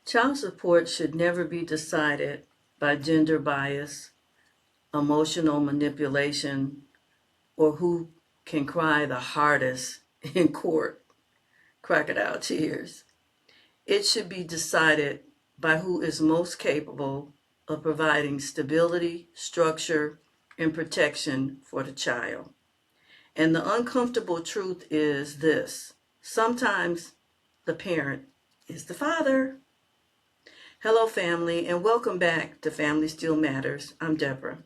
Child support should never be decided by gender bias, emotional manipulation, or who can cry the hardest in court, crocodile tears. It should be decided by who is most capable of providing stability, structure, and protection for the child. And the uncomfortable truth is this: sometimes the parent is the father. Hello, family, and welcome back to Family Still Matters. I'm Deborah.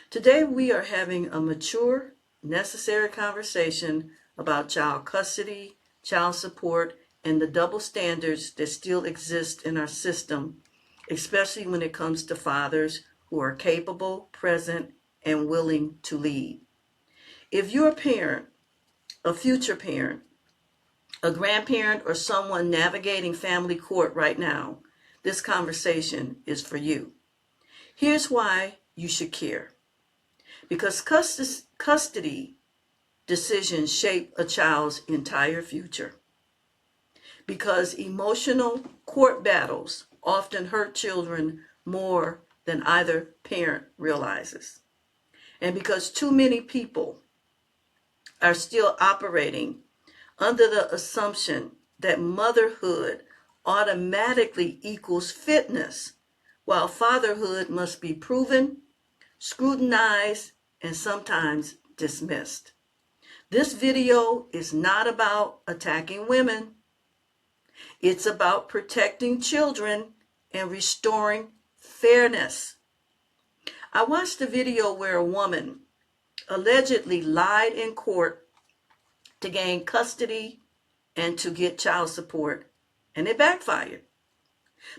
Today we are having a mature, necessary conversation about child custody, child support, and the double standards that still exist in our system, especially when it comes to fathers who are capable, present, and willing to lead. If you're a parent, a future parent, a grandparent, or someone navigating family court right now, this conversation is for you. Here's why you should care. Because custody decisions shape a child's entire future. Because emotional court battles often hurt children more than either parent realizes. And because too many people are still operating under the assumption that motherhood automatically equals fitness, while fatherhood must be proven, scrutinized, and sometimes dismissed. This video is not about attacking women. It's about protecting children and restoring fairness. I watched a video where a woman allegedly lied in court to gain custody and to get child support, and it backfired.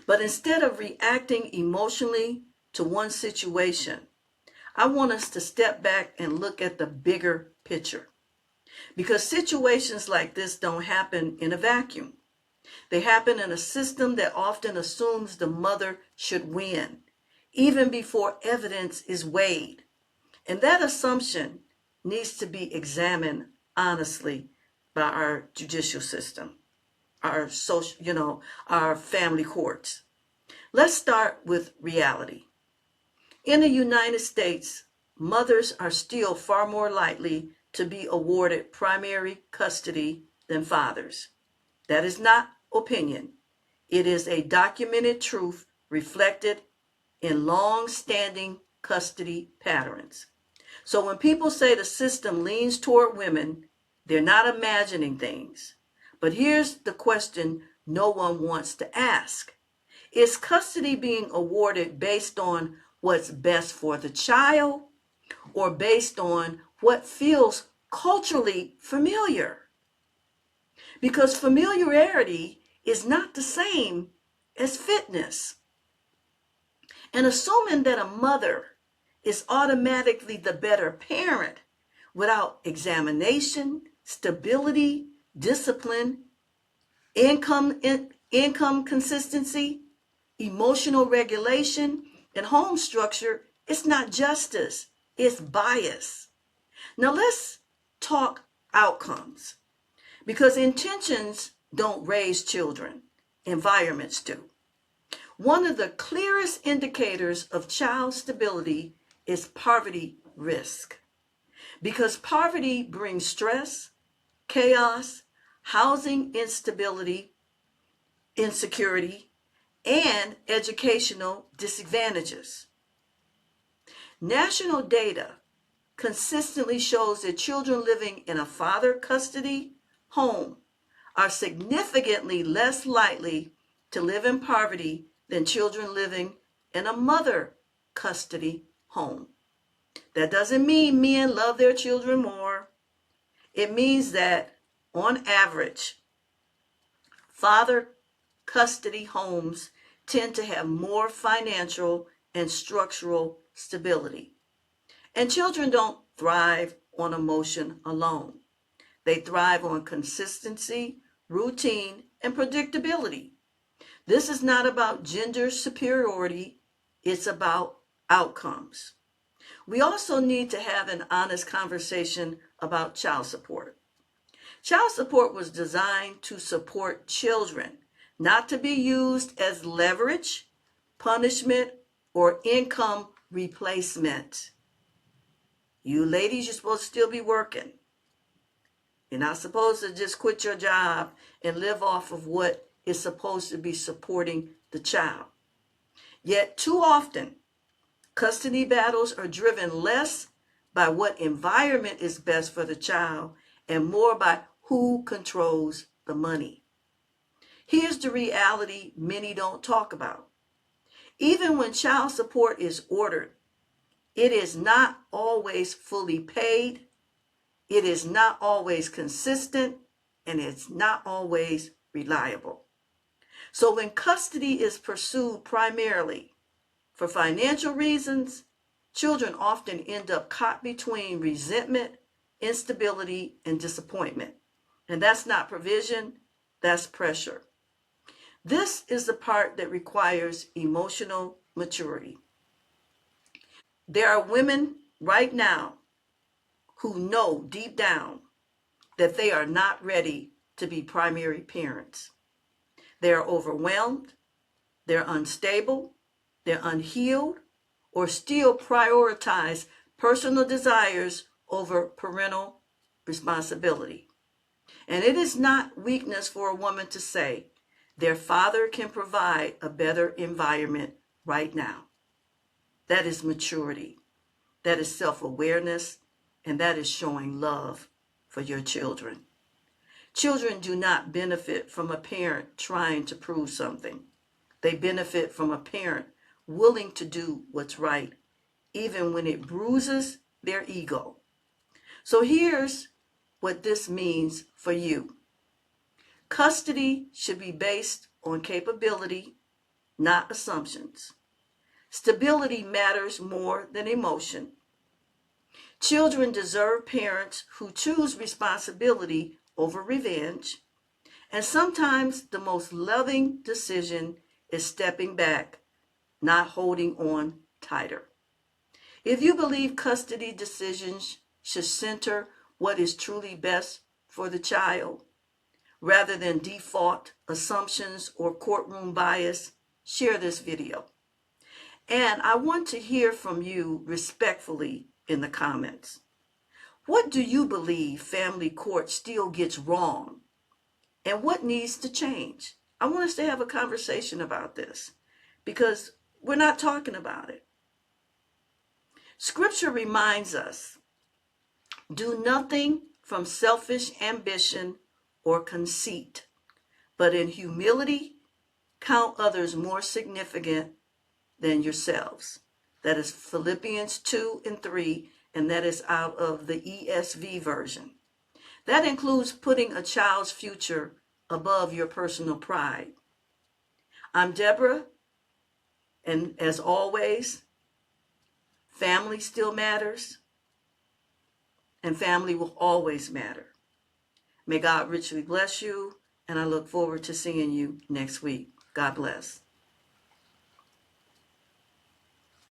But instead of reacting emotionally to one situation, I want us to step back and look at the bigger picture. Because situations like this don't happen in a vacuum. They happen in a system that often assumes the mother should win, even before evidence is weighed. And that assumption needs to be examined honestly by our judicial system, our social, our family courts. Let's start with reality. In the United States, mothers are still far more likely to be awarded primary custody than fathers. That is not opinion. It is a documented truth reflected in long-standing custody patterns. So when people say the system leans toward women, they're not imagining things. But here's the question no one wants to ask. Is custody being awarded based on what's best for the child or based on what feels culturally familiar? Because familiarity is not the same as fitness. And assuming that a mother is automatically the better parent without examination, stability, discipline, income consistency, emotional regulation, and home structure, it's not justice, it's bias. Now let's talk outcomes. Because intentions don't raise children, environments do. One of the clearest indicators of child stability is poverty risk. Because poverty brings stress, chaos, housing instability, insecurity, and educational disadvantages. National data consistently shows that children living in a father custody home are significantly less likely to live in poverty than children living in a mother custody home. That doesn't mean men love their children more. It means that, on average, father custody homes tend to have more financial and structural stability. And children don't thrive on emotion alone. They thrive on consistency, routine, and predictability. This is not about gender superiority, it's about outcomes. We also need to have an honest conversation about child support. Child support was designed to support children, not to be used as leverage, punishment, or income replacement. You ladies, you're supposed to still be working. You're not supposed to just quit your job and live off of what is supposed to be supporting the child. Yet too often, custody battles are driven less by what environment is best for the child and more by who controls the money. Here's the reality many don't talk about. Even when child support is ordered, it is not always fully paid, it is not always consistent, and it's not always reliable. So when custody is pursued primarily for financial reasons, children often end up caught between resentment, instability, and disappointment. And that's not provision, that's pressure. This is the part that requires emotional maturity. There are women right now who know deep down that they are not ready to be primary parents. They are overwhelmed, they're unstable, they're unhealed, or still prioritize personal desires over parental responsibility. And it is not weakness for a woman to say their father can provide a better environment right now. That is maturity. That is self-awareness, and that is showing love for your children. Children do not benefit from a parent trying to prove something. They benefit from a parent willing to do what's right, even when it bruises their ego. So here's what this means for you. Custody should be based on capability, not assumptions. Stability matters more than emotion. Children deserve parents who choose responsibility over revenge. And sometimes the most loving decision is stepping back, not holding on tighter. If you believe custody decisions should center what is truly best for the child, rather than default assumptions or courtroom bias, share this video. And I want to hear from you respectfully in the comments. What do you believe family court still gets wrong? And what needs to change? I want us to have a conversation about this because we're not talking about it. Scripture reminds us, do nothing from selfish ambition or conceit, but in humility, count others more significant than yourselves. That is Philippians 2 and 3, and that is out of the ESV version. That includes putting a child's future above your personal pride. I'm Deborah, and as always, family still matters, and family will always matter. May God richly bless you, and I look forward to seeing you next week. God bless.